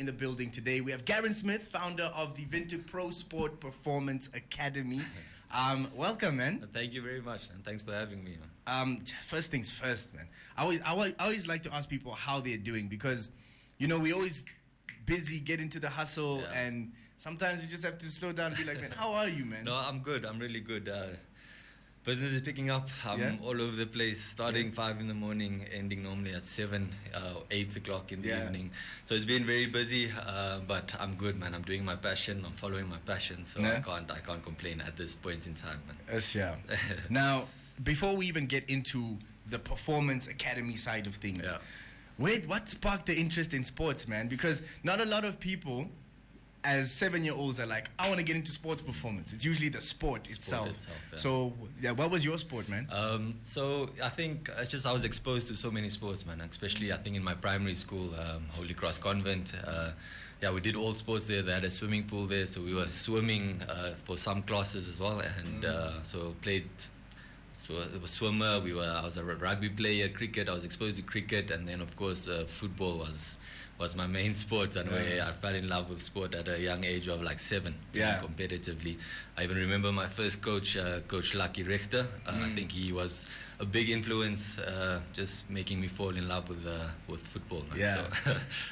in the building today. We have Garren Smith, founder of the Windhoek Pro Sport Performance Academy. Welcome, man. Thank you very much, and thanks for having me. First things first, man. I always like to ask people how they're doing because, you know, we always busy, get into the hustle, and sometimes you just have to slow down and be like, man, how are you, man? No, I'm good. I'm really good. Business is picking up. I'm all over the place, starting 5 in the morning, ending normally at 7, 8 o'clock in the evening. So it's been very busy, but I'm good, man. I'm doing my passion. I'm following my passion, so I can't complain at this point in time, man. Yes, yeah. Now, before we even get into the Performance Academy side of things, what sparked the interest in sports, man? Because not a lot of people as 7-year-olds are like, I want to get into sports performance. It's usually the sport itself. So, what was your sport, man? So I think it's just I was exposed to so many sports, man. Especially I think in my primary school, Holy Cross Convent. We did all sports there. They had a swimming pool there, so we were swimming for some classes as well, and so played. So it was swimmer. I was a rugby player, cricket. I was exposed to cricket, and then of course football was my main sport, and where I fell in love with sport at a young age of like 7, competitively. I even remember my first coach, Coach Lucky Richter. I think he was a big influence, just making me fall in love with football. Man.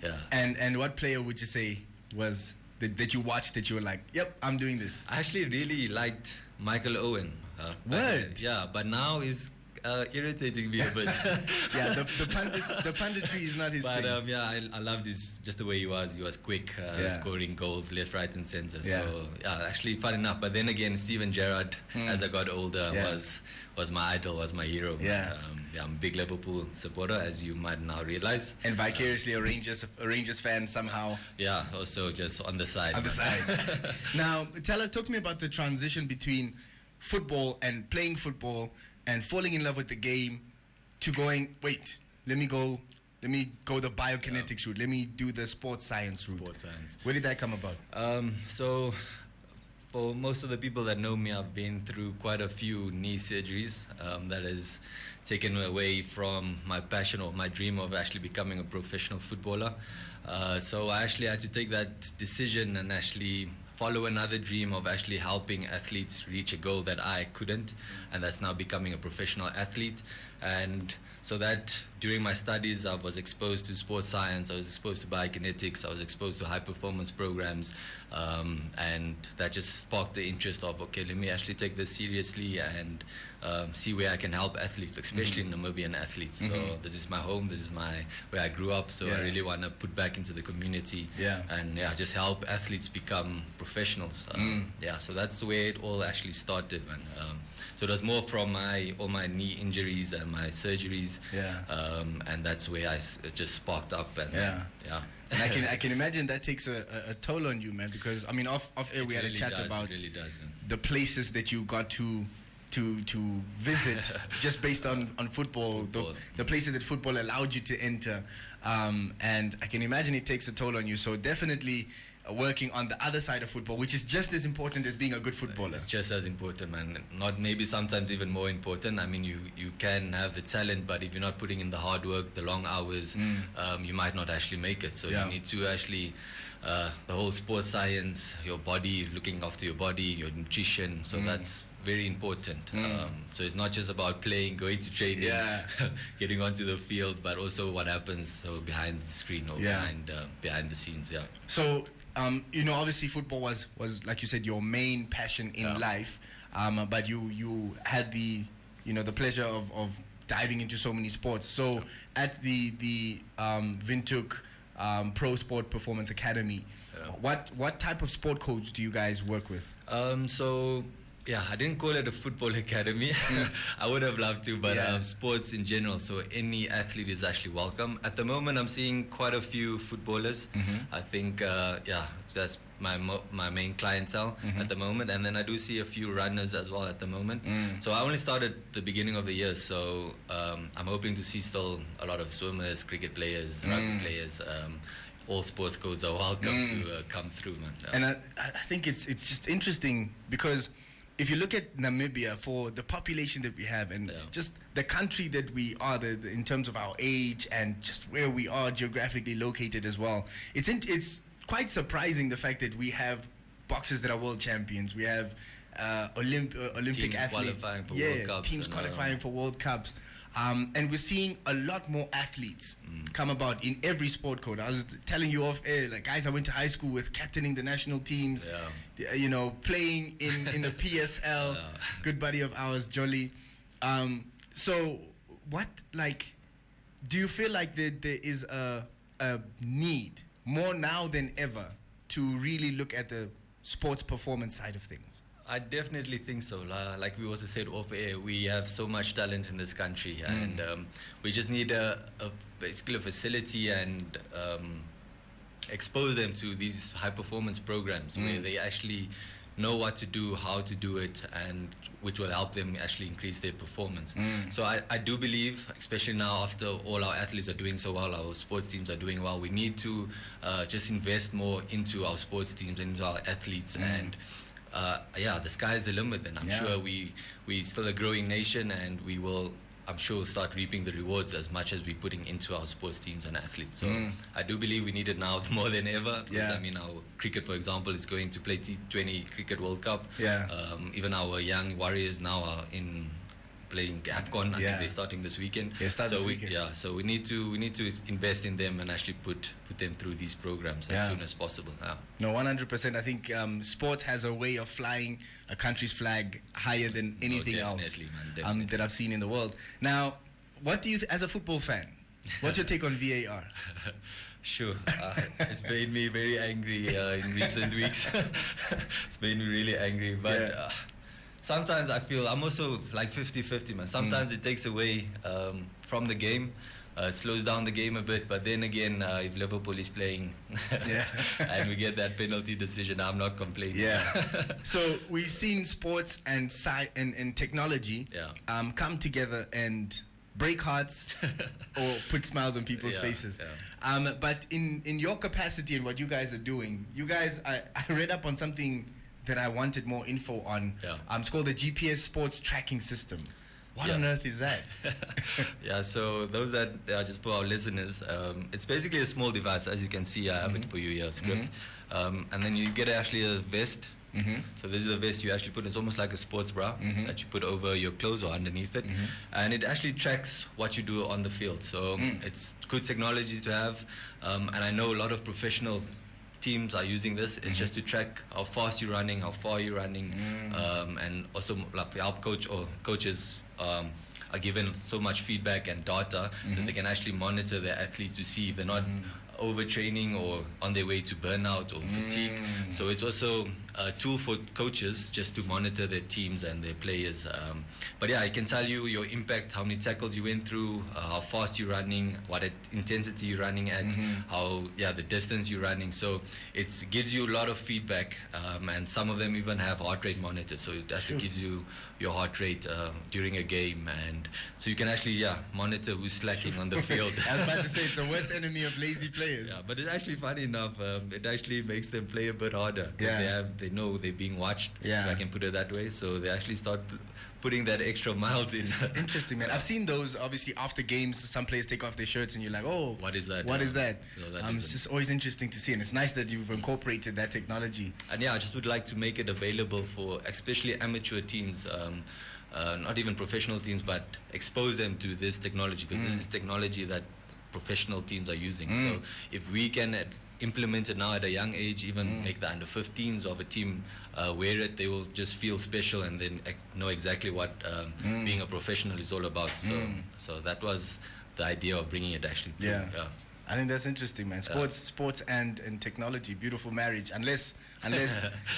So, And what player would you say was that you watched that you were like, yep, I'm doing this? I actually really liked Michael Owen. But now he's irritating me a bit. The punditry is not his thing. But I loved just the way he was. He was quick, scoring goals left, right, and center. So actually fun enough. But then again, Steven Gerrard, as I got older, was my idol, was my hero. I'm a big Liverpool supporter, as you might now realize. And vicariously a Rangers fan somehow. Yeah, also just on the side. Now, talk to me about the transition between football and playing football and falling in love with the game to going, wait, let me go the biokinetics route. Let me do the sports science route. Where did that come about? So for most of the people that know me, I've been through quite a few knee surgeries that has taken away from my passion or my dream of actually becoming a professional footballer. So I actually had to take that decision and actually follow another dream of actually helping athletes reach a goal that I couldn't, and that's now becoming a professional athlete. And so that during my studies, I was exposed to sports science, I was exposed to biokinetics, I was exposed to high performance programs, and that just sparked the interest of, okay, let me actually take this seriously and see where I can help athletes, especially Namibian athletes. So this is my home, this is where I grew up, so I really want to put back into the community and just help athletes become professionals. So that's the way it all actually started, man. So it was more from all my knee injuries and my surgeries, and that's where it just sparked up. And and I can imagine that takes a toll on you, man. Because I mean, off air we had a chat about the places that you got to visit just based on football. The places that football allowed you to enter, and I can imagine it takes a toll on you. So definitely working on the other side of football, which is just as important as being a good footballer. It's just as important, man. Not maybe sometimes even more important. I mean, you can have the talent, but if you're not putting in the hard work, the long hours, you might not actually make it. So you need to actually the whole sports science, your body, looking after your body, your nutrition. So that's very important. So it's not just about playing, going to training, getting onto the field, but also what happens behind the screen or behind the scenes. So obviously football was like you said your main passion in life, but you had the pleasure of diving into so many sports. So at the Windhoek Pro Sport Performance Academy, what type of sport coach do you guys work with? I didn't call it a football academy. I would have loved to, but sports in general. So any athlete is actually welcome. At the moment, I'm seeing quite a few footballers. I think, that's my main clientele at the moment. And then I do see a few runners as well at the moment. So I only started the beginning of the year. So I'm hoping to see still a lot of swimmers, cricket players, rugby players. All sports codes are welcome to come through, man. And I think it's just interesting because if you look at Namibia, for the population that we have and just the country that we are, in terms of our age and just where we are geographically located as well, it's quite surprising the fact that we have boxers that are world champions. We have Olympic teams athletes, qualifying for World Cups, teams qualifying for World Cups, and we're seeing a lot more athletes come about in every sport code. I was telling you off air, like, guys I went to high school with, captaining the national teams, you know, playing in the PSL, good buddy of ours, Jolly. So what, like, do you feel like there is a need more now than ever to really look at the sports performance side of things? I definitely think so. Like we also said off air, we have so much talent in this country, and we just need basically a facility and expose them to these high performance programs where they actually know what to do, how to do it, and which will help them actually increase their performance. So I do believe, especially now after all our athletes are doing so well, our sports teams are doing well, we need to just invest more into our sports teams, into our athletes, and the sky is the limit. And I'm sure we still a growing nation, and we will, I'm sure, start reaping the rewards as much as we're putting into our sports teams and athletes. So I do believe we need it now more than ever. Because I mean, our cricket, for example, is going to play T20 Cricket World Cup. Even our young warriors now are playing AFCON. I think they're starting this weekend. So we need to invest in them and actually put them through these programs as soon as possible. No, 100%. I think sports has a way of flying a country's flag higher than anything else that I've seen in the world. Now, what do you, as a football fan, what's your take on VAR? Sure. It's made me very angry in recent weeks. It's made me really angry, but sometimes I feel I'm also like 50-50, man. Sometimes it takes away from the game, slows down the game a bit. But then again, if Liverpool is playing and we get that penalty decision, I'm not complaining. So we've seen sports and technology come together and break hearts or put smiles on people's faces. But in your capacity and what you guys are doing, you guys, I read up on something that I wanted more info on. It's called the GPS Sports Tracking System. What on earth is that? So those that just for our listeners, it's basically a small device. As you can see, I have it for you here, script. And then you get actually a vest. So this is a vest you actually put. It's almost like a sports bra that you put over your clothes or underneath it, and it actually tracks what you do on the field. So it's good technology to have, and I know a lot of professional teams are using this. It's just to track how fast you're running, how far you're running, and also like help coaches are given so much feedback and data that they can actually monitor their athletes to see if they're not overtraining or on their way to burnout or fatigue. So it's also a tool for coaches just to monitor their teams and their players. But I can tell you your impact, how many tackles you went through, how fast you're running, what intensity you're running at, how the distance you're running. So it gives you a lot of feedback, and some of them even have heart rate monitors. So it actually gives you your heart rate during a game, and so you can actually monitor who's slacking on the field. I was about to say, it's the worst enemy of lazy players. But it's actually funny enough. It actually makes them play a bit harder. They know they're being watched. If I can put it that way. So they actually start putting that extra miles in. Interesting, man. I've seen those, obviously, after games. Some players take off their shirts and you're like, oh, what is that? What is that? No, it's just always interesting to see, and it's nice that you've incorporated that technology. And I just would like to make it available for especially amateur teams, not even professional teams, but expose them to this technology, because this is technology that professional teams are using. So if we can implement it now at a young age, even make the under 15s of a team wear it, they will just feel special and then know exactly what being a professional is all about. So that was the idea of bringing it actually through. I think that's interesting, man. Sports and technology, beautiful marriage. Unless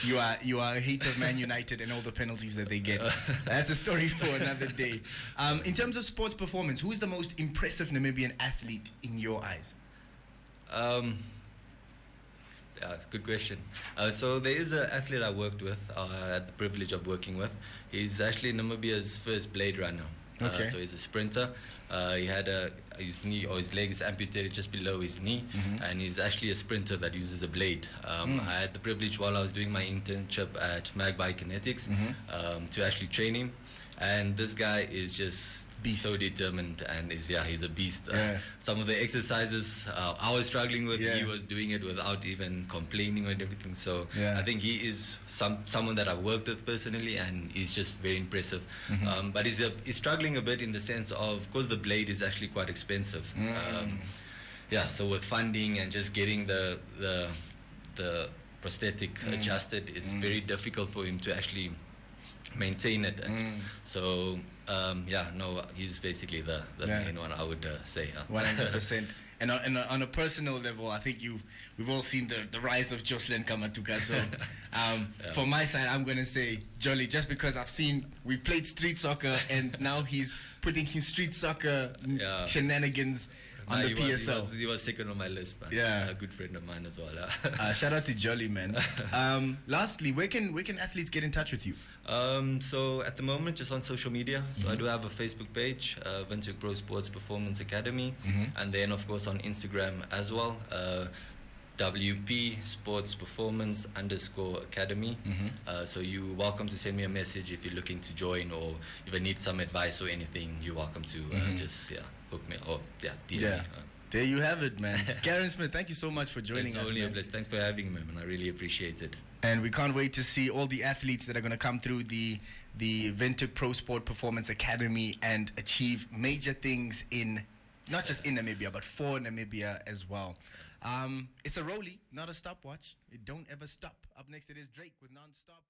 you are a hater of Man United and all the penalties that they get. That's a story for another day. In terms of sports performance, who is the most impressive Namibian athlete in your eyes? Good question. So there is an athlete I worked with, had the privilege of working with. He's actually Namibia's first blade runner. Okay. So he's a sprinter. He had his knee or his leg is amputated just below his knee, and he's actually a sprinter that uses a blade. I had the privilege while I was doing my internship at Biokinetics to actually train him, and this guy is just so determined and he's a beast. Some of the exercises I was struggling with, he was doing it without even complaining and everything. So I think he is someone that I've worked with personally, and he's just very impressive. But he's struggling a bit in the sense of course the blade is actually quite expensive. So with funding and just getting the prosthetic adjusted, it's very difficult for him to actually maintain it. And so he's basically the main one, I would say. 100%. And on a personal level, I think we've all seen the rise of Jocelyn Kamatuka. So for my side, I'm going to say Jolly, just because we played street soccer, and now he's putting his street soccer shenanigans on the PSL. He was second on my list, man. A good friend of mine as well. Shout out to Jolly, man. Lastly, where can athletes get in touch with you? So at the moment, just on social media. So I do have a Facebook page, Windhoek Pro Sports Performance Academy, and then of course on Instagram as well, WP Sports Performance _Academy. So you're welcome to send me a message if you're looking to join, or if I need some advice or anything, you're welcome to just hook me or DM me. There you have it, man. Garren Smith, thank you so much for joining us. It's only a blessing. Thanks for having me, man. I really appreciate it. And we can't wait to see all the athletes that are going to come through the Windhoek Pro Sport Performance Academy and achieve major things not just in Namibia, but for Namibia as well. It's a rollie, not a stopwatch. It don't ever stop. Up next, it is Drake with Non-Stop.